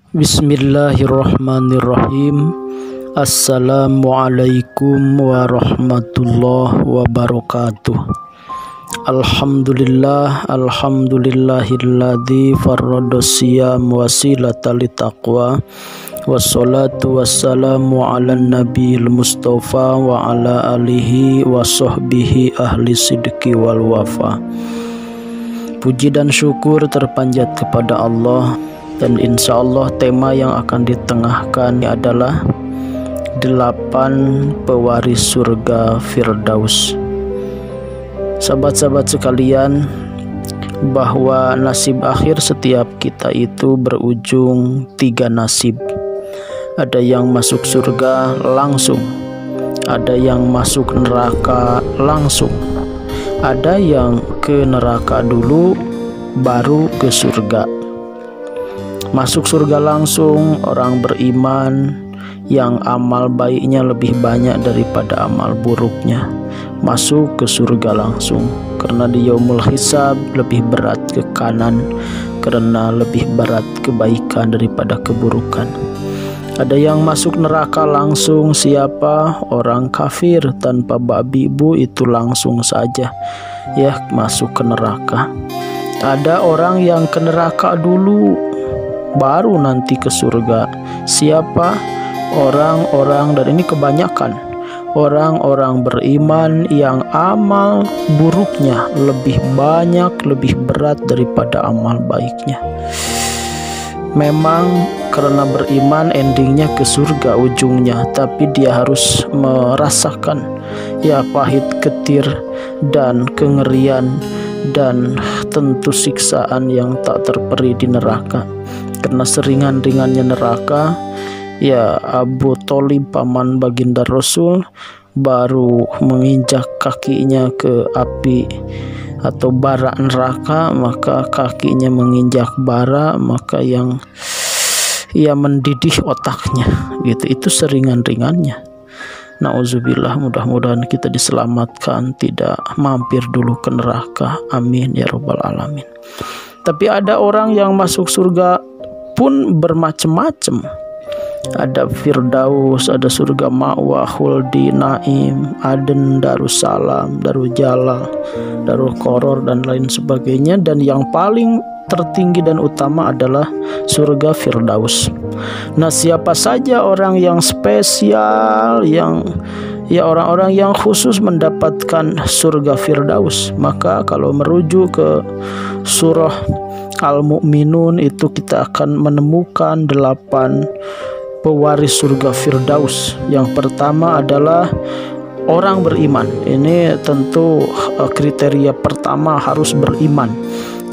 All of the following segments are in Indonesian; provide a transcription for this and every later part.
Bismillahirrahmanirrahim. Assalamualaikum warahmatullahi wabarakatuh. Alhamdulillahilladzi farrada siyam wasilata litaqwa. Wassalatu wassalamu ala nabiyil mustafa wa ala alihi wa sahbihi ahli sidqi wal wafa. Puji dan syukur terpanjat kepada Allah. Dan insya Allah tema yang akan ditengahkan adalah 8 pewaris surga Firdaus. Sahabat-sahabat sekalian, bahwa nasib akhir setiap kita itu berujung 3 nasib. Ada yang masuk surga langsung, ada yang masuk neraka langsung, ada yang ke neraka dulu baru ke surga. Masuk surga langsung orang beriman yang amal baiknya lebih banyak daripada amal buruknya. Masuk ke surga langsung karena di yaumul hisab lebih berat ke kanan, karena lebih berat kebaikan daripada keburukan. Ada yang masuk neraka langsung, siapa? Orang kafir tanpa babi ibu itu langsung saja ya masuk ke neraka. Ada orang yang ke neraka dulu baru nanti ke surga. Siapa? Orang-orang, dan ini kebanyakan orang-orang beriman yang amal buruknya lebih banyak, lebih berat daripada amal baiknya. Memang karena beriman endingnya ke surga ujungnya, tapi dia harus merasakan ya pahit ketir dan kengerian dan tentu siksaan yang tak terperi di neraka. Karena seringan-ringannya neraka, ya Abu Thalib paman baginda Rasul baru menginjak kakinya ke api atau bara neraka, maka kakinya menginjak bara, maka yang ia mendidih otaknya gitu. Itu seringan-ringannya. Nauzubillah, mudah-mudahan kita diselamatkan, tidak mampir dulu ke neraka. Amin ya rabbal alamin. Tapi ada orang yang masuk surga pun bermacam-macam. Ada Firdaus, ada surga ma'wa, khuldi, naim, aden, darussalam, darujjalal, darul qoror dan lain sebagainya. Dan yang paling tertinggi dan utama adalah surga Firdaus. Nah, siapa saja orang yang spesial, yang ya orang-orang yang khusus mendapatkan surga Firdaus? Maka kalau merujuk ke surah Al-Mu'minun itu kita akan menemukan 8 pewaris surga Firdaus. Yang pertama adalah orang beriman. Ini tentu kriteria pertama harus beriman.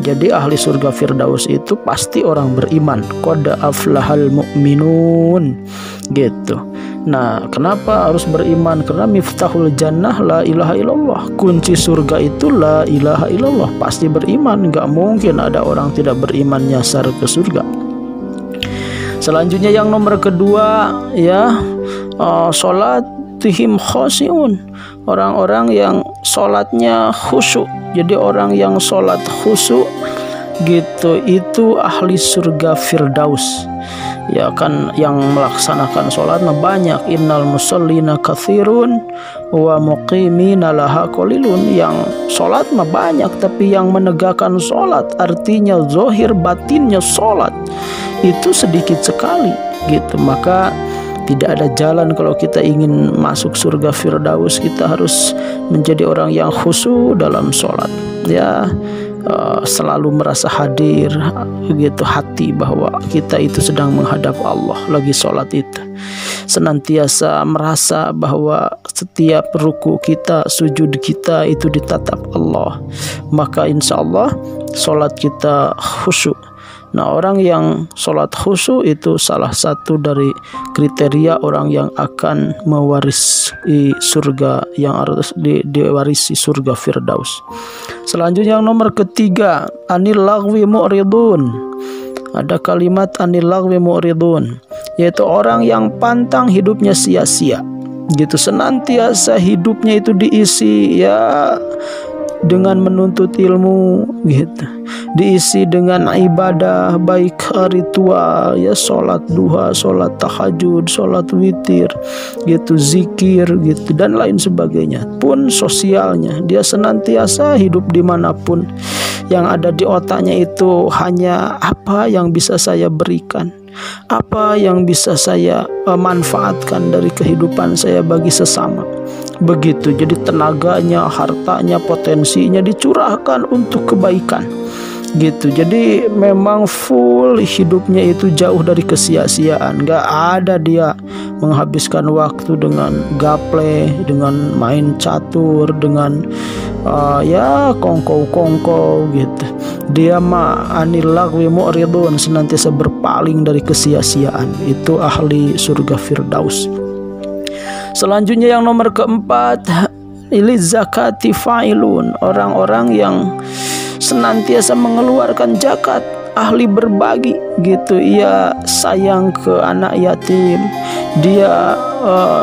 Jadi ahli surga Firdaus itu pasti orang beriman. Qad aflahal mu'minun gitu. Nah, kenapa harus beriman? Karena miftahul jannah la ilaha illallah. Kunci surga itu la ilaha illallah. Pasti beriman. Gak mungkin ada orang tidak beriman nyasar ke surga. Selanjutnya yang nomor kedua ya sholatihim khosiun. Orang-orang yang sholatnya khusyuk. Jadi orang yang sholat khusyuk gitu itu ahli surga Firdaus. Ya kan, yang melaksanakan sholat banyak. Innal musallina katsirun wa muqimina laha qalilun. Yang sholat banyak, tapi yang menegakkan sholat, artinya zahir batinnya sholat, itu sedikit sekali gitu. Maka tidak ada jalan kalau kita ingin masuk surga Firdaus. Kita harus menjadi orang yang khusyuk dalam sholat ya, selalu merasa hadir gitu hati bahwa kita itu sedang menghadap Allah lagi sholat itu. Senantiasa merasa bahwa setiap ruku kita, sujud kita itu ditatap Allah. Maka insya Allah sholat kita khusyuk. Nah, orang yang sholat khusyuk itu salah satu dari kriteria orang yang akan mewarisi surga, yang harus diwarisi surga Firdaus. Selanjutnya yang nomor ketiga, anil lagwi mu'ridun. Ada kalimat anil lagwi mu'ridun, yaitu orang yang pantang hidupnya sia-sia gitu. Senantiasa hidupnya itu diisi ya dengan menuntut ilmu gitu, diisi dengan ibadah baik ritual ya, sholat duha, sholat tahajud, sholat witir gitu, zikir gitu dan lain sebagainya. Pun sosialnya dia senantiasa hidup dimanapun, yang ada di otaknya itu hanya apa yang bisa saya berikan, apa yang bisa saya manfaatkan dari kehidupan saya bagi sesama. Begitu, jadi tenaganya, hartanya, potensinya dicurahkan untuk kebaikan gitu. Jadi memang full hidupnya itu jauh dari kesia-siaan. Gak ada dia menghabiskan waktu dengan gaple, dengan main catur, dengan ya kongkow-kongkow gitu. Dia anil lagwi mu'ridun, senantiasa berpaling dari kesia-siaan. Itu ahli surga Firdaus. Selanjutnya yang nomor keempat, zakati fa'ilun, orang-orang yang senantiasa mengeluarkan zakat, ahli berbagi gitu. Ia sayang ke anak yatim, dia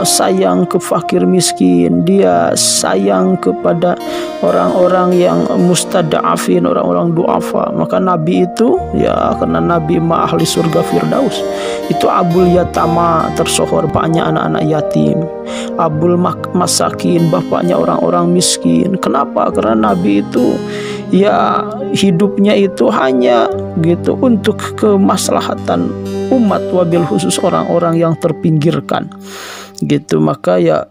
sayang ke fakir miskin, dia sayang kepada orang-orang yang mustada'afin, orang-orang du'afa. Maka Nabi itu ya, karena Nabi ahli surga Firdaus, itu abul yatama, tersohor banyak anak-anak yatim, abul masakin, bapaknya orang-orang miskin. Kenapa? Karena Nabi itu ya hidupnya itu hanya gitu untuk kemaslahatan umat, wabil khusus orang-orang yang terpinggirkan gitu. Maka ya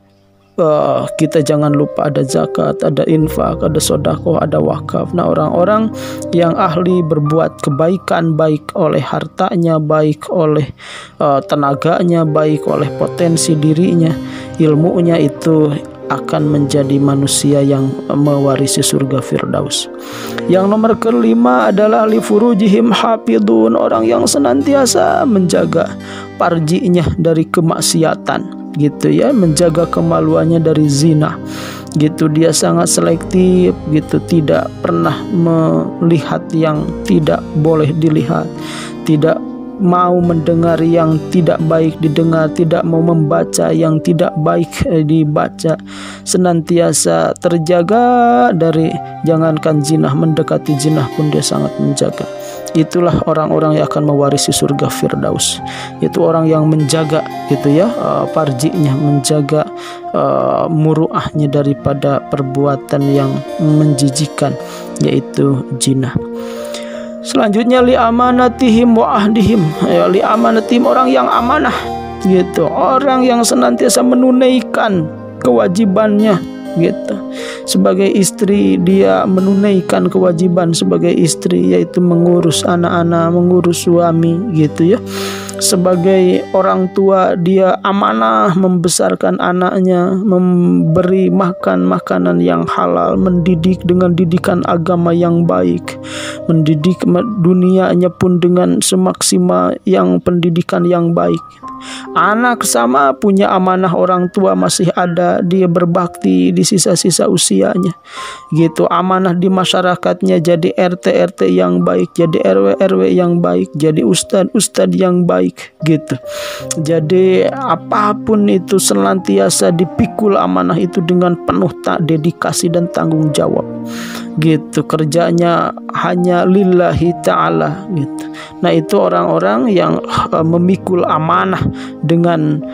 kita jangan lupa ada zakat, ada infak, ada sodakoh, ada wakaf. Nah, orang-orang yang ahli berbuat kebaikan, baik oleh hartanya, baik oleh tenaganya, baik oleh potensi dirinya, ilmunya, itu akan menjadi manusia yang mewarisi surga Firdaus. Yang nomor kelima adalah li furujihim hafidun, orang yang senantiasa menjaga farjinya dari kemaksiatan gitu ya, menjaga kemaluannya dari zina gitu. Dia sangat selektif gitu, tidak pernah melihat yang tidak boleh dilihat, tidak mau mendengar yang tidak baik didengar, tidak mau membaca yang tidak baik dibaca, senantiasa terjaga dari jangankan zina, mendekati zina pun dia sangat menjaga. Itulah orang-orang yang akan mewarisi surga Firdaus. Itu orang yang menjaga gitu ya, farjinya, menjaga muruahnya daripada perbuatan yang menjijikan, yaitu zina. Selanjutnya li amanatihim wa ahdihim, ya, li amanatihim, orang yang amanah gitu, orang yang senantiasa menunaikan kewajibannya gitu. Sebagai istri dia menunaikan kewajiban sebagai istri, yaitu mengurus anak-anak, mengurus suami gitu ya. Sebagai orang tua dia amanah membesarkan anaknya, memberi makan makanan yang halal, mendidik dengan didikan agama yang baik, mendidik dunianya pun dengan semaksimal yang pendidikan yang baik. Anak sama punya amanah orang tua masih ada, dia berbakti di sisa-sisa usianya gitu. Amanah di masyarakatnya, jadi RT yang baik, jadi RW yang baik, jadi ustad yang baik gitu. Jadi apapun itu senantiasa dipikul amanah itu dengan penuh dedikasi dan tanggung jawab gitu. Kerjanya hanya lillahi ta'ala gitu. Nah, itu orang-orang yang memikul amanah dengan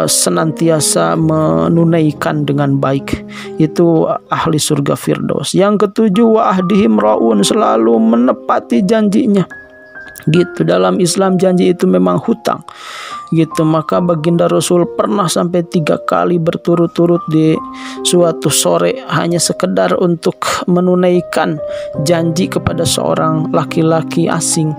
senantiasa menunaikan dengan baik. Itu ahli surga Firdaus. Yang ketujuh, wa ahdihim raun, selalu menepati janjinya gitu. Dalam Islam janji itu memang hutang gitu. Maka baginda Rasul pernah sampai 3 kali berturut-turut di suatu sore hanya sekedar untuk menunaikan janji kepada seorang laki-laki asing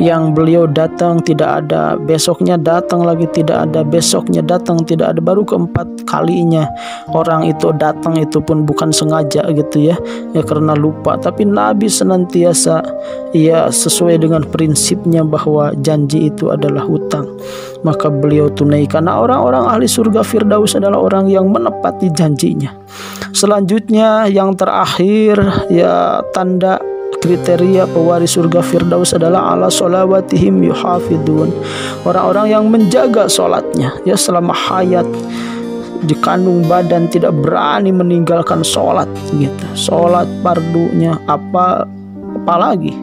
yang beliau datang tidak ada, besoknya datang lagi tidak ada, besoknya datang tidak ada, baru keempat kalinya orang itu datang, itu pun bukan sengaja gitu ya, karena lupa. Tapi Nabi senantiasa ya sesuai dengan prinsipnya bahwa janji itu adalah hutang, maka beliau tunaikan. Nah, orang-orang ahli surga Firdaus adalah orang yang menepati janjinya. Selanjutnya yang terakhir ya, tanda kriteria pewaris surga Firdaus adalah ala sholawatihim yuhafidun, orang-orang yang menjaga sholatnya ya selama hayat di kandung badan tidak berani meninggalkan sholat gitu. Sholat fardunya apalagi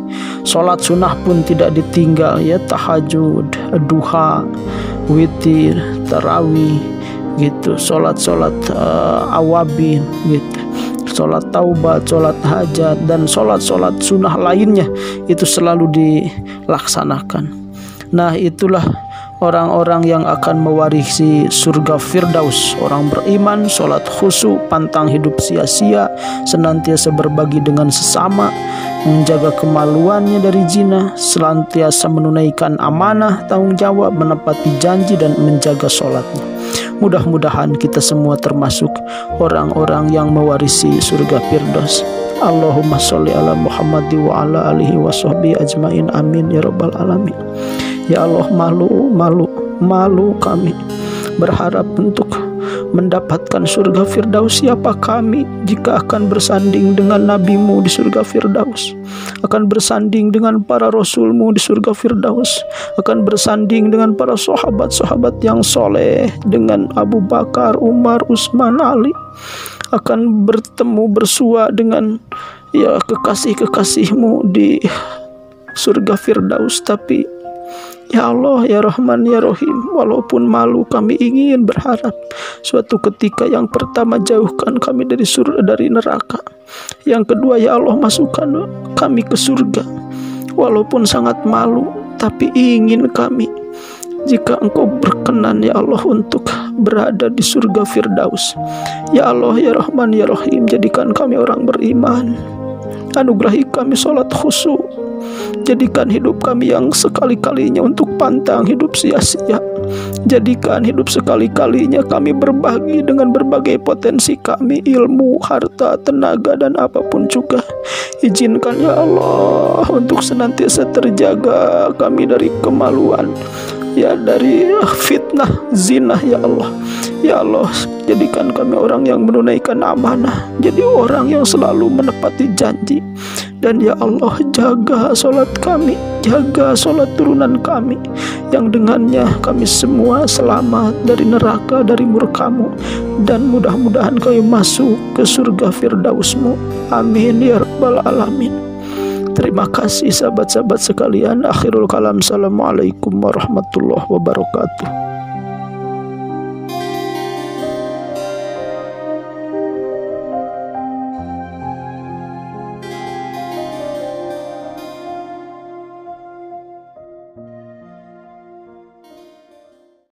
sholat sunnah pun tidak ditinggal ya, tahajud, duha, witir, tarawih gitu, sholat awabin gitu, sholat taubat, sholat hajat, dan sholat sunnah lainnya itu selalu dilaksanakan. Nah, itulah orang-orang yang akan mewarisi surga Firdaus. Orang beriman, sholat khusyuk, pantang hidup sia-sia, senantiasa berbagi dengan sesama, menjaga kemaluannya dari zina, senantiasa menunaikan amanah, tanggung jawab, menepati janji, dan menjaga sholatnya. Mudah-mudahan kita semua termasuk orang-orang yang mewarisi surga Firdaus. Allahumma sholli ala Muhammad wa ala alihi wa sahbihi ajmain, amin ya rabbal alamin. Ya Allah, malu kami berharap untuk mendapatkan surga Firdaus. Siapa kami jika akan bersanding dengan Nabi-Mu di surga Firdaus, akan bersanding dengan para Rasul-Mu di surga Firdaus, akan bersanding dengan para sahabat-sahabat yang soleh, dengan Abu Bakar, Umar, Utsman, Ali, akan bertemu bersua dengan ya kekasih-kekasih-Mu di surga Firdaus. Tapi ya Allah, ya Rahman, ya Rahim, walaupun malu kami ingin berharap suatu ketika yang pertama jauhkan kami dari neraka, yang kedua ya Allah masukkan kami ke surga. Walaupun sangat malu, tapi ingin kami jika Engkau berkenan ya Allah untuk berada di surga Firdaus. Ya Allah, ya Rahman, ya Rahim, jadikan kami orang beriman, anugerahi kami sholat khusyuk, jadikan hidup kami yang sekali-kalinya untuk pantang hidup sia-sia, jadikan hidup sekali-kalinya kami berbagi dengan berbagai potensi kami, ilmu, harta, tenaga, dan apapun juga. Izinkan ya Allah untuk senantiasa terjaga kami dari kemaluan, ya, dari fitnah, zina ya Allah. Ya Allah, jadikan kami orang yang menunaikan amanah, jadi orang yang selalu menepati janji. Dan ya Allah, jaga sholat kami, jaga sholat turunan kami, yang dengannya kami semua selamat dari neraka, dari murka-Mu, dan mudah-mudahan kami masuk ke surga Firdaus-Mu. Amin ya rabbal alamin. Terima kasih sahabat-sahabat sekalian. Akhirul kalam, assalamualaikum warahmatullahi wabarakatuh.